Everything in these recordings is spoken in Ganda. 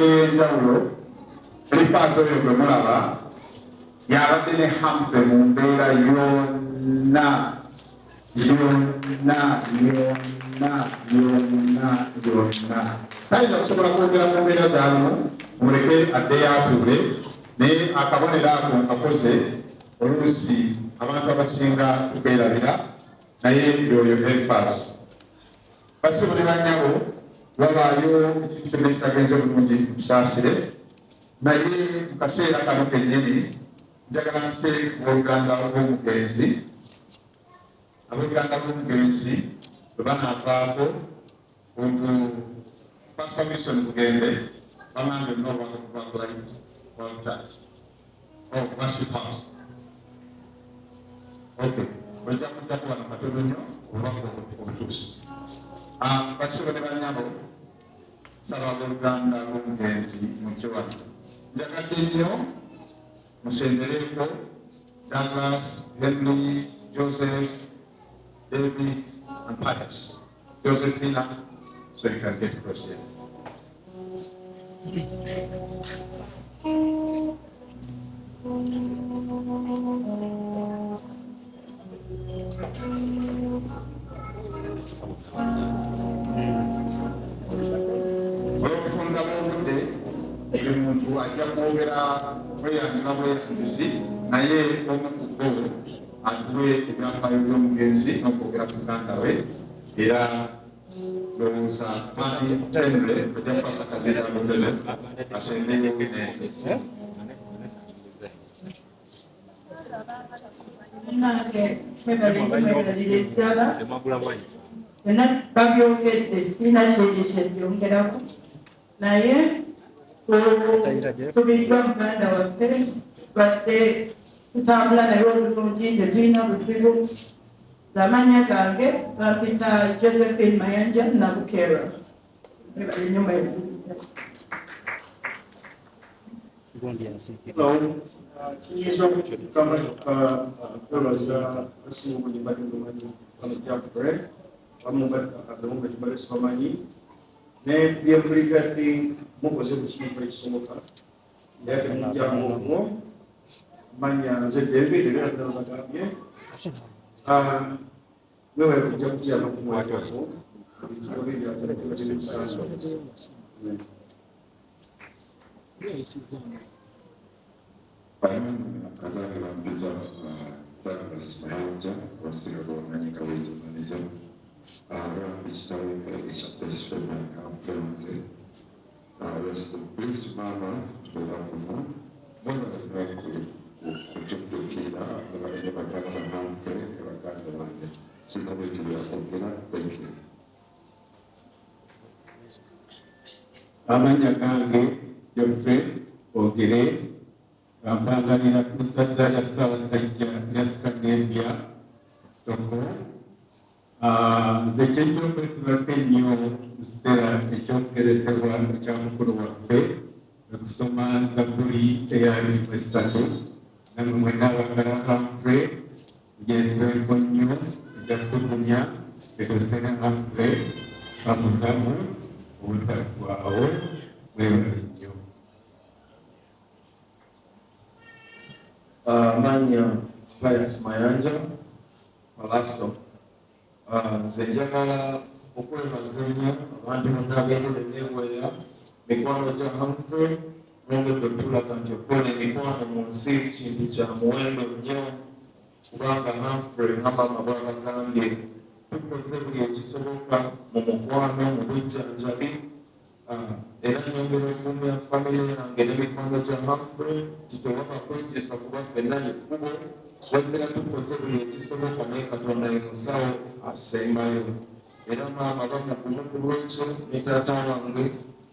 ngeri y'enjawulo erifaazo eyo gwe mulaba yabadde ne Humphrey mu mbeera yonna talina okusobola kwogera mu mbeera zalimu muleke addeyo atuule naye akabonero ako nkakoze oluusi abantu abasinga tukeerabira naye yoyo Elfas basibo ne bannyabo wabaayo ekintu kyonna ekitagenze bulungi tusaasire naye mu kaseera kano kennyini njagala nte oluganda lw'omugenzi abooluganda lw'omugenzi bwe banaavaako Pastor Wilson Bugembe bamange n'obwakulayi Walter worship house. Okay, ojja kujja kubana katono nnyo obubaka obutuusi. Basibo ne bannyabo saba abooluganda lw'omugenzi mujje wano. Njagadde nnyo musembereeko Douglas, Henry, Joseph, David, and Pius. Josephina, so you can get across here. Olw'okufunda bw'obudde buli muntu ajja kwogera bweyanjula bweyanjuzi naye omu ku bo atuwe ebyafaayo by'omugenzi n'okwogera ku muganda we era ndowooza mani temule ojja kukwasa kazira lulele asembeyo n'ente Nange kwebalire ddala byonna babyogedde sirina kyekyo kyebyongerako naye tusubiddwa muganda waffe badde tutambula naye obulungi tetulina buzibu amanya gange bampita Josephine Mayanja Nabukera ebali nnyo mwebulira Kiyinza okutuukama twebaza basimu buli mbadde bamanyi bano Jafre wamu abamu bali balesi bamanyi naye byembuligadde mukoze ku kintu ekisoboka naye temujjamu omwo manya nze David era ddala bagambye wewe kujja kuyamba kumwatako Kadang bisa Douglas Mayanja wasiga bawanganya kawizi maniza bichitawe kisa spema kampionze rest in peace mama tubakumu mwana kuchukukira abalinde bakana hampe bakana bande sina wetu ya kongera thank you amanya gange Joffe Ogere Rampanganira kusata ya Ssaabasajja Yasikagembya Stoko nze kyejja okwesibako ennyo mu kiseera ekyokugeresebwa ekya mukulu waffe okusoma Zabbuli eya 23 namwe mwenna abagala Humphrey mugyesibeko nnyo ejja kutugumya etosera Humphrey bamutamu obutaggwaawo mwebale nnyo. Manya Pius Mayanja Palaso nze njagala okwebaza ennyo abantu bonna abeegoleneebwera mikwano gya Humphrey nongedde otulaga nti okubona emikwano mu nsi kintu kya muwendo nnyo kubanga Humphrey ngamba bwabagambye tukoze buli ekisoboka mu mukwano mu bujjanjabi era nyongera okuumya famire yange n'emikwano gya Humphrey titewaba kwegesa kuba ffenna ekkubo wazira tukoze buli ekisoboka naye Katonda ye musawo asembayo era maama bamugumu ku lwekyo ne taata wange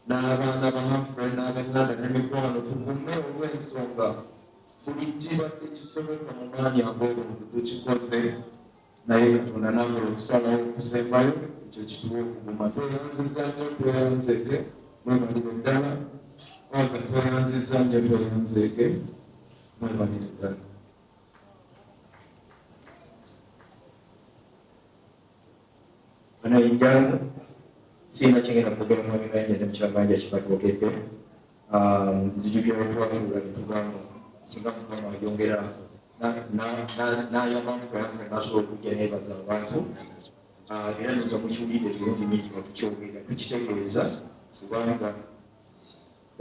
n'abaana ba Humphrey n'ab'Ennanda n'emikwano tugume olw'ensonga buli kibadde kisoboka mu maanyi ag'obuntu tukikoze naye Katonda n'akola okusalawo okusembayo ekyo kituwa okuguma tweyanziza nnyo tweyanzeke mwebalire ddala waza tweyanziza nnyo tweyanzeke mwebalire ddala Anayinjalo sina kingenda kugera mu bibanja ne kyabanja kibatuukidde nzijukira twatuula ne tugamba singa Mukama yongera n'ayamba Humphrey n'asobola okujja neebaza abantu era nza mukiwulira ebirungi bingi nga tukyogera tukitegeeza kubanga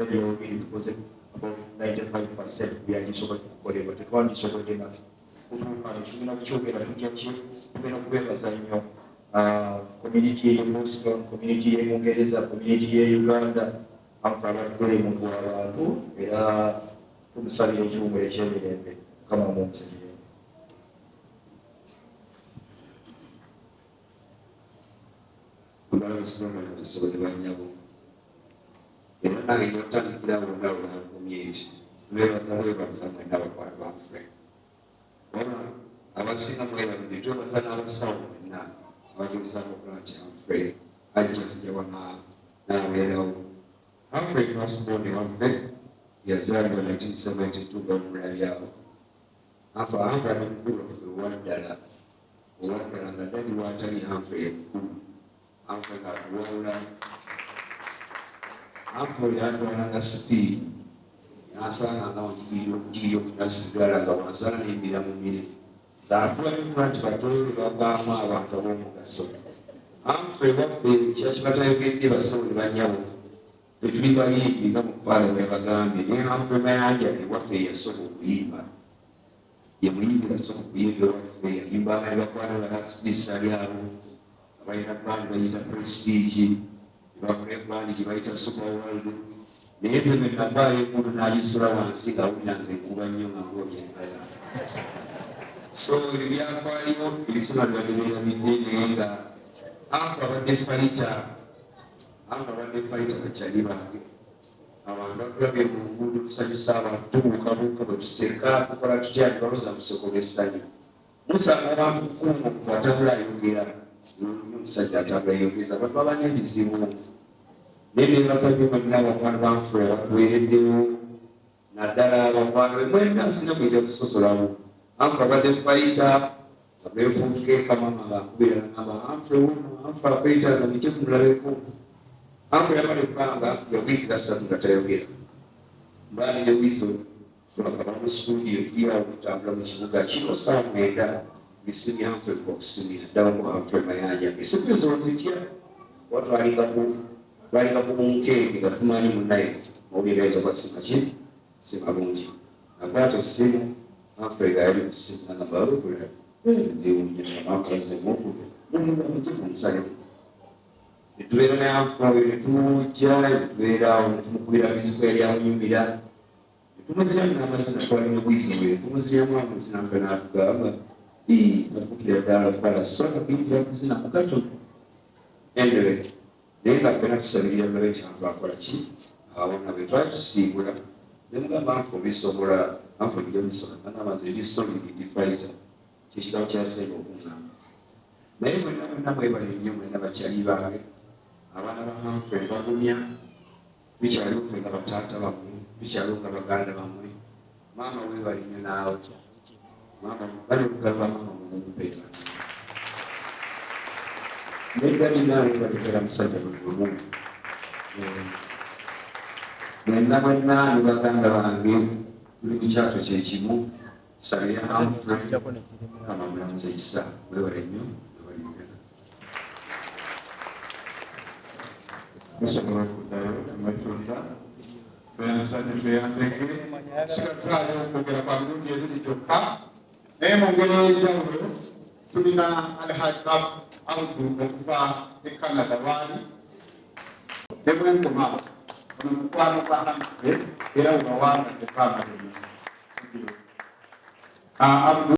ebyogeri tukoze about 95% byagisobola okukolebwa tetwandisobodde na kutuuka nekigenda kukyogera tugenda kubeebaza nnyo community ye Boston, community ye Bungereza, community ye Uganda Humphrey abadde muntu w'abantu era tumusabira ekiwumula ekyemirembe Mukama mumusabe. Abasinga basobolera nnyabo era nange kyotandikirawo ngaabunakumye eki beebaza mwena abakwano ba Humphrey waba abasinga mwerabidde twebaza n'abasawo mwenna abagezaako okukola nti Humphrey ajjanjabwa n'abeerawo. Humphrey firstborn Humphrey yazaalibwa 1972 bamulabyawo Humphrey amukulu owaddala nga ddali waatali Humphrey ekukulu Humphrey ng'atuwawula Humphrey yatwalanga sipiidi n'asaanganga ogiyo nasigala nga wansala n'embira mu mire zaatwalibwa nti batoole bavaamu abantu ab'omugaso. Humphrey waffe kyakibatayokedde basawo ne banyabo fetuli bayimbi nga mukwala bwe bagambye naye Humphrey Mayanja ewaffe yasooka okuyimba ye muyimbi yasooka okuyimba ewaffe yayimbanga ne bakwala balasibisa lyabo abalina bandi bayita Prestige bakole bandi gyebayita Super World naye ze bwe navaayo enkulu n'agisula wansi ng'awulira nze nkuba nnyo nga ng'obyengala so ebyo byafaayo ebisima bibagemerabidde naye nga abadde fayita bakyali bange abantu batulabye mu nguudo tusanyusa abantu tubuukabuuka bwe tuseka tukola tutya tubaloza museko lw'essanyu musanga abantu kukuuma atambula ayogera omusajja atambula ayogeza abantu baba n'ebizibu naye nebaza byo mwenna abakwano ba Humphrey abatuweereddewo naddala abakwano be mwenna singa mwenda kusosolawo Humphrey abadde fayita abeefuutukeeka mama bakubira naba Humphrey akwetaaga mujje kumulabeko Humphrey yamala ebbanga yawiikira 3 nga tayogera mbaali ne wizo lwakaba mu studio tulyawo tutambula mu kibuga kiro saa 9 ngesimu ya Humphrey okusimira ddala mu Humphrey Mayanja ngesimu ezo zitya watwalinga ku munkeege nga tumanyi munnaye mawulire ayinza kwasima ki sima bungi akwata essimu Humphrey nga yali kusimu nagamba alokula ndiwunyamakazemukuge munsale netubeera ne Humphrey netujja netubeeraawo netumukubira mizigo yali awunyumira netumuzira n'amasana twalina bwiziwe tumuziramu amazina mpe n'atugamba nafukira ddala fala soka kuyingira kuzina mukatono anyway naye nga ffena tusabirira mulabe nti Humphrey akola ki awona bwe twali tusiibula ne mugamba Humphrey obisobola Humphrey njabisobola nagamba nze ndi solid ndi fighter kyekirawo kyasenga okuŋŋamba naye mwenna mwebale nnyo mwenna bakyali bange abaana ba Humphrey bagumya bikyaliwo ffe nga bataata bammwe bikyaliwo nga baganda bammwe maama weebale nnyo naawe maama bali okugaba maama mumumpeera neddali naawe batekera musajja mugumu mwenna ne baganda bange tuli ku kyato kyekimu tusabira Humphrey Mukama mulamuza ekisa weebale nnyo musobola okuddayo amatunda beyansanyuze yanzege sigataayo okwogera kwa mirundi ebiri kyokka naye mu ngeri ey'enjawulo tulina Alhaji Abdu okuva e Canada waali ne bwenkoma ono mukwano gwa Humphrey era webawanga tefanga Abdu